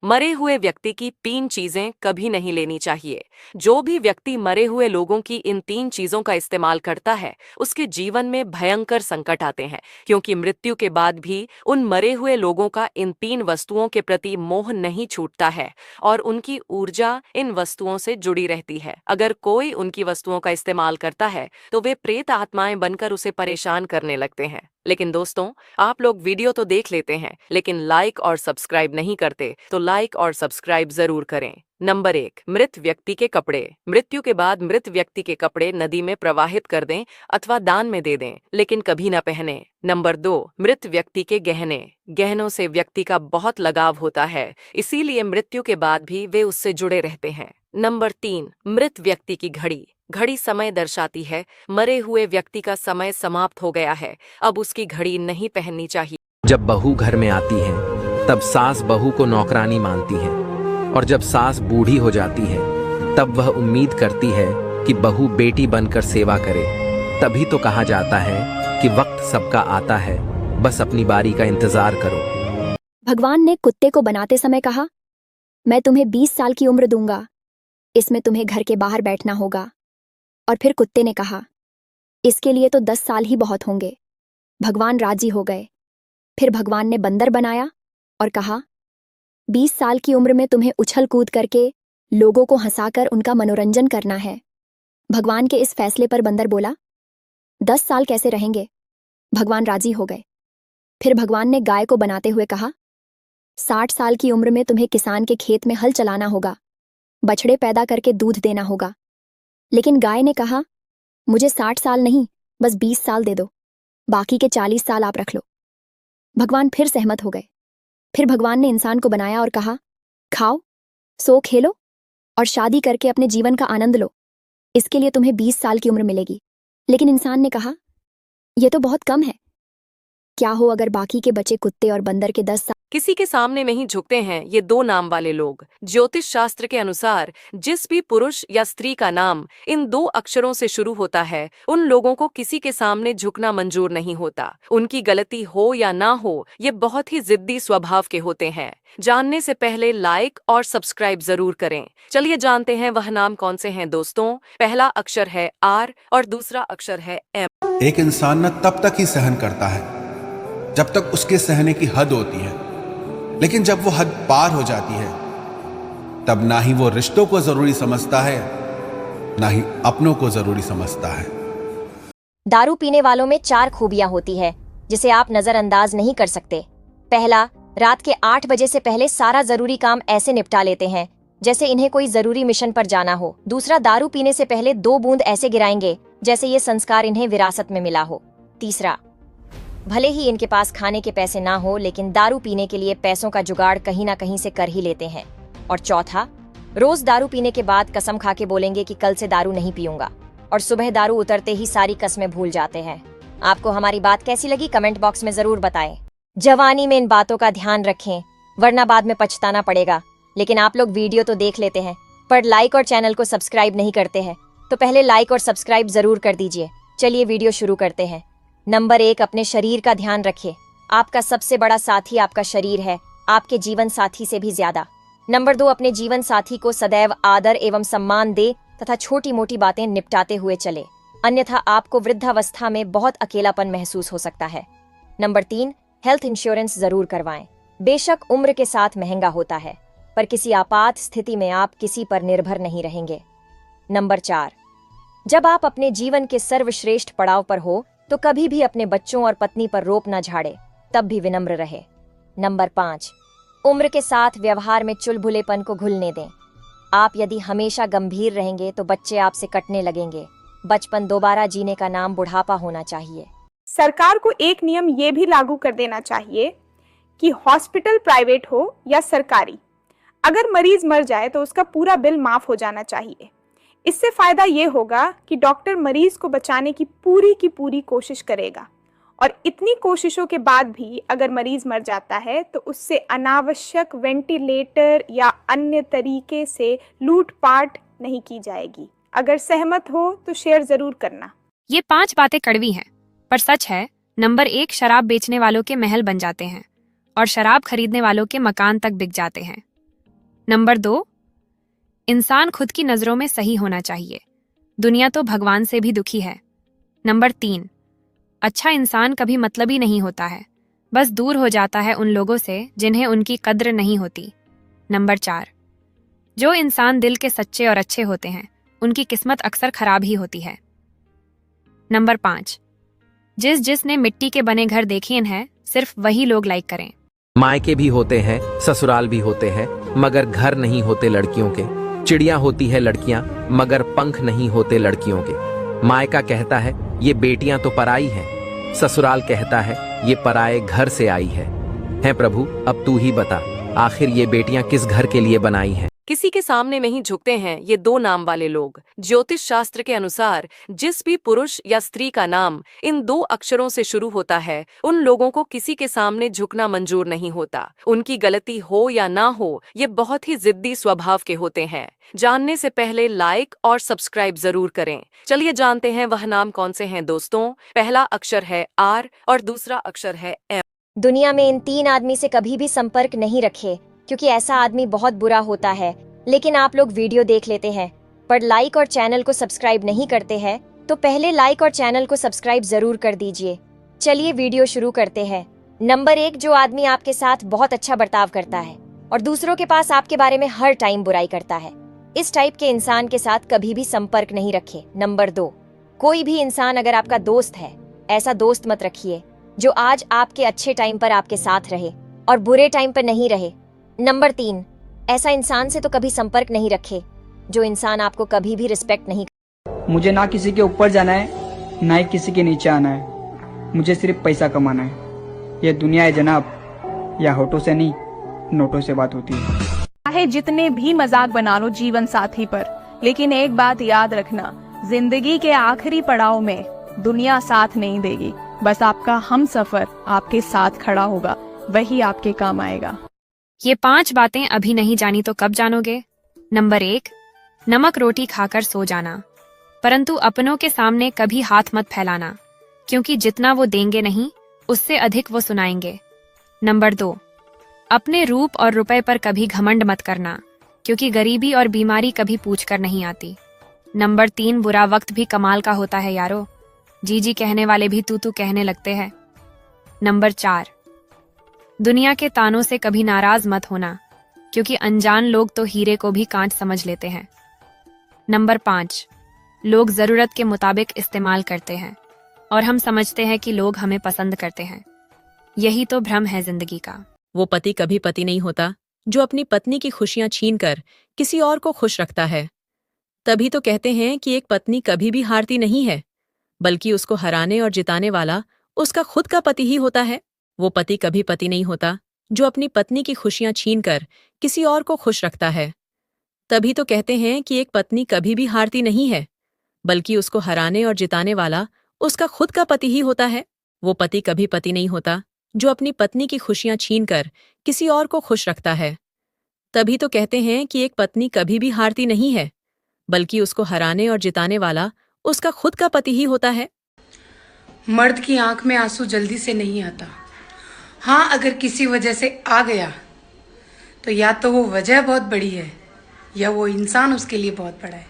मरे हुए व्यक्ति की 3 चीजें कभी नहीं लेनी चाहिए। जो भी व्यक्ति मरे हुए लोगों की इन 3 चीजों का इस्तेमाल करता है, उसके जीवन में भयंकर संकट आते हैं, क्योंकि मृत्यु के बाद भी उन मरे हुए लोगों का इन 3 वस्तुओं के प्रति मोह नहीं छूटता है और उनकी ऊर्जा इन वस्तुओं से जुड़ी रहती है। अगर कोई उनकी वस्तुओं का इस्तेमाल करता है तो वे प्रेत आत्माएं बनकर उसे परेशान करने लगते हैं। लेकिन दोस्तों, आप लोग वीडियो तो देख लेते हैं, लेकिन लाइक और सब्सक्राइब नहीं करते, तो लाइक और सब्सक्राइब जरूर करें। नंबर 1, मृत व्यक्ति के कपड़े। मृत्यु के बाद मृत व्यक्ति के कपड़े नदी में प्रवाहित कर दें अथवा दान में दे दें, लेकिन कभी न पहने। नंबर 2, मृत व्यक्ति के गहने। गहनों से व्यक्ति का बहुत लगाव होता है, इसीलिए मृत्यु के बाद भी वे उससे जुड़े रहते हैं। नंबर 3, मृत व्यक्ति की घड़ी। घड़ी समय दर्शाती है, मरे हुए व्यक्ति का समय समाप्त हो गया है, अब उसकी घड़ी नहीं पहननी चाहिए। जब बहू घर में आती है तब सास बहू को नौकरानी मानती है, और जब सास बूढ़ी हो जाती है तब वह उम्मीद करती है कि बहू बेटी बनकर सेवा करे। तभी तो कहा जाता है कि वक्त सबका आता है, बस अपनी बारी का इंतजार करो। भगवान ने कुत्ते को बनाते समय कहा, मैं तुम्हें 20 साल की उम्र दूंगा, इसमें तुम्हें घर के बाहर बैठना होगा। और फिर कुत्ते ने कहा, इसके लिए तो 10 साल ही बहुत होंगे। भगवान राजी हो गए। फिर भगवान ने बंदर बनाया और कहा, 20 साल की उम्र में तुम्हें उछल कूद करके लोगों को हंसाकर उनका मनोरंजन करना है। भगवान के इस फैसले पर बंदर बोला, 10 साल कैसे रहेंगे? भगवान राजी हो गए। फिर भगवान ने गाय को बनाते हुए कहा, 60 साल की उम्र में तुम्हें किसान के खेत में हल चलाना होगा, बछड़े पैदा करके दूध देना होगा। लेकिन गाय ने कहा, मुझे 60 साल नहीं, बस 20 साल दे दो, बाकी के 40 साल आप रख लो। भगवान फिर सहमत हो गए। फिर भगवान ने इंसान को बनाया और कहा, खाओ, सो, खेलो और शादी करके अपने जीवन का आनंद लो, इसके लिए तुम्हें 20 साल की उम्र मिलेगी। लेकिन इंसान ने कहा, यह तो बहुत कम है, क्या हो अगर बाकी के बचे कुत्ते और बंदर के 10 साल। किसी के सामने नहीं झुकते हैं ये 2 नाम वाले लोग। ज्योतिष शास्त्र के अनुसार जिस भी पुरुष या स्त्री का नाम इन 2 अक्षरों से शुरू होता है, उन लोगों को किसी के सामने झुकना मंजूर नहीं होता। उनकी गलती हो या ना हो, ये बहुत ही जिद्दी स्वभाव के होते हैं। जानने से पहले लाइक और सब्सक्राइब जरूर करें। चलिए जानते हैं वह नाम कौन से हैं दोस्तों। पहला अक्षर है आर और दूसरा अक्षर है एम। एक इंसान न तब तक ही सहन करता है जब तक उसके सहने की हद होती है, लेकिन जब वो हद पार हो जाती है तब ना ही वो रिश्तों को जरूरी समझता है, ना ही अपनों को जरूरी समझता है। दारू पीने वालों में 4 खूबियां होती है जिसे आप नजरअंदाज नहीं कर सकते। पहला, रात के 8 बजे से पहले सारा जरूरी काम ऐसे निपटा लेते हैं जैसे इन्हें कोई जरूरी मिशन पर जाना हो। दूसरा, दारू पीने से पहले 2 बूंद ऐसे गिराएंगे जैसे ये संस्कार इन्हें विरासत में मिला हो। तीसरा, भले ही इनके पास खाने के पैसे ना हो, लेकिन दारू पीने के लिए पैसों का जुगाड़ कहीं ना कहीं से कर ही लेते हैं। और चौथा, रोज दारू पीने के बाद कसम खा के बोलेंगे कि कल से दारू नहीं पीऊंगा, और सुबह दारू उतरते ही सारी कस्में भूल जाते हैं। आपको हमारी बात कैसी लगी कमेंट बॉक्स में जरूर बताएं। जवानी में इन बातों का ध्यान रखें, वरना बाद में पछताना पड़ेगा। लेकिन आप लोग वीडियो तो देख लेते हैं, पर लाइक और चैनल को सब्सक्राइब नहीं करते हैं, तो पहले लाइक और सब्सक्राइब जरूर कर दीजिए। चलिए वीडियो शुरू करते हैं। नंबर 1, अपने शरीर का ध्यान रखिए। आपका सबसे बड़ा साथी आपका शरीर है, आपके जीवन साथी से भी ज्यादा। नंबर 2, अपने जीवन साथी को सदैव आदर एवं सम्मान दे तथा छोटी मोटी बातें निपटाते हुए चले, अन्यथा आपको वृद्धावस्था में बहुत अकेलापन महसूस हो सकता है। नंबर 3, हेल्थ इंश्योरेंस जरूर करवाएं। बेशक उम्र के साथ महंगा होता है, पर किसी आपात स्थिति में आप किसी पर निर्भर नहीं रहेंगे। नंबर 4, जब आप अपने जीवन के सर्वश्रेष्ठ पड़ाव पर हो तो कभी भी अपने बच्चों और पत्नी पर रोप न झाड़े, तब भी विनम्र रहे। नंबर 5, उम्र के साथ व्यवहार में चुलबुलेपन को घुलने दें। आप यदि हमेशा गंभीर रहेंगे तो बच्चे आपसे कटने लगेंगे। बचपन दोबारा जीने का नाम बुढ़ापा होना चाहिए। सरकार को एक नियम ये भी लागू कर देना चाहिए कि हॉस्पिटल प्राइवेट हो या सरकारी, अगर मरीज मर जाए तो उसका पूरा बिल माफ हो जाना चाहिए। इससे फायदा ये होगा कि डॉक्टर मरीज को बचाने की पूरी कोशिश करेगा, और इतनी कोशिशों के बाद भी अगर मरीज मर जाता है तो उससे अनावश्यक वेंटिलेटर या अन्य तरीके से लूटपाट नहीं की जाएगी। अगर सहमत हो तो शेयर जरूर करना। ये 5 बातें कड़वी हैं, पर सच है। नंबर 1, शराब बेचने वालों के महल बन जाते हैं और शराब खरीदने वालों के मकान तक बिक जाते हैं। नंबर 2, इंसान खुद की नज़रों में सही होना चाहिए। दुनिया तो भगवान से भी दुखी है। नंबर 3, अच्छा इंसान कभी मतलबी नहीं होता है, बस दूर हो जाता है उन लोगों से जिन्हें उनकी कद्र नहीं होती। नंबर 4, जो इंसान दिल के सच्चे और अच्छे होते हैं उनकी किस्मत अक्सर खराब ही होती है। नंबर 5, जिसने मिट्टी के बने घर देखे हैं सिर्फ वही लोग लाइक करें। मायके भी होते हैं, ससुराल भी होते हैं, मगर घर नहीं होते लड़कियों के। चिड़िया होती है लड़कियां, मगर पंख नहीं होते लड़कियों के। मायका कहता है ये बेटियां तो पराई हैं, ससुराल कहता है ये पराए घर से आई है। हैं प्रभु, अब तू ही बता, आखिर ये बेटियां किस घर के लिए बनाई हैं? किसी के सामने में ही झुकते हैं ये 2 नाम वाले लोग। ज्योतिष शास्त्र के अनुसार जिस भी पुरुष या स्त्री का नाम इन 2 अक्षरों से शुरू होता है उन लोगों को किसी के सामने झुकना मंजूर नहीं होता। उनकी गलती हो या ना हो, ये बहुत ही जिद्दी स्वभाव के होते हैं। जानने से पहले लाइक और सब्सक्राइब जरूर करें। चलिए जानते हैं वह नाम कौन से हैं दोस्तों। पहला अक्षर है आर और दूसरा अक्षर है एम। दुनिया में इन 3 आदमी से कभी भी संपर्क नहीं रखे, क्योंकि ऐसा आदमी बहुत बुरा होता है। लेकिन आप लोग वीडियो देख लेते हैं पर लाइक और चैनल को सब्सक्राइब नहीं करते हैं, तो पहले लाइक और चैनल को सब्सक्राइब जरूर कर दीजिए। चलिए वीडियो शुरू करते हैं। नंबर 1, जो आदमी आपके साथ बहुत अच्छा बर्ताव करता है और दूसरों के पास आपके बारे में हर टाइम बुराई करता है, इस टाइप के इंसान के साथ कभी भी संपर्क नहीं रखे। नंबर 2, कोई भी इंसान अगर आपका दोस्त है, ऐसा दोस्त मत रखिए जो आज आपके अच्छे टाइम पर आपके साथ रहे और बुरे टाइम पर नहीं रहे। नंबर 3, ऐसा इंसान से तो कभी संपर्क नहीं रखे जो इंसान आपको कभी भी रिस्पेक्ट नहीं। मुझे ना किसी के ऊपर जाना है, ना ही किसी के नीचे आना है। मुझे सिर्फ पैसा कमाना है। यह दुनिया है जनाब, या होठों से नहीं नोटों से बात होती है। चाहे जितने भी मजाक बना लो जीवन साथी पर, लेकिन एक बात याद रखना, जिंदगी के आखिरी पड़ाव में दुनिया साथ नहीं देगी। बस आपका हम सफर आपके साथ खड़ा होगा, वही आपके काम आएगा। ये 5 बातें अभी नहीं जानी तो कब जानोगे? नंबर 1, नमक रोटी खाकर सो जाना, परंतु अपनों के सामने कभी हाथ मत फैलाना, क्योंकि जितना वो देंगे नहीं उससे अधिक वो सुनाएंगे। नंबर 2, अपने रूप और रुपए पर कभी घमंड मत करना, क्योंकि गरीबी और बीमारी कभी पूछकर नहीं आती। नंबर 3, बुरा वक्त भी कमाल का होता है यारो, जी कहने वाले भी तू कहने लगते हैं। नंबर 4, दुनिया के तानों से कभी नाराज मत होना, क्योंकि अनजान लोग तो हीरे को भी कांट समझ लेते हैं। नंबर 5, लोग जरूरत के मुताबिक इस्तेमाल करते हैं और हम समझते हैं कि लोग हमें पसंद करते हैं। यही तो भ्रम है जिंदगी का। वो पति कभी पति नहीं होता जो अपनी पत्नी की खुशियां छीनकर किसी और को खुश रखता है। तभी तो कहते हैं कि एक पत्नी कभी भी हारती नहीं है, बल्कि उसको हराने और जिताने वाला उसका खुद का पति ही होता है। वो पति कभी पति नहीं होता जो अपनी पत्नी की खुशियां छीनकर किसी और को खुश रखता है। तभी तो कहते हैं कि एक पत्नी कभी भी हारती नहीं है, बल्कि उसको हराने और जिताने वाला उसका खुद का पति ही होता है। वो पति कभी पति नहीं होता जो अपनी पत्नी की खुशियां छीनकर किसी और को खुश रखता है। तभी तो कहते हैं कि एक पत्नी कभी भी हारती नहीं है, बल्कि उसको हराने और जिताने वाला उसका खुद का पति ही होता है। मर्द की आंख में आंसू जल्दी से नहीं आता। हाँ, अगर किसी वजह से आ गया तो या तो वो वजह बहुत बड़ी है या वो इंसान उसके लिए बहुत बड़ा है।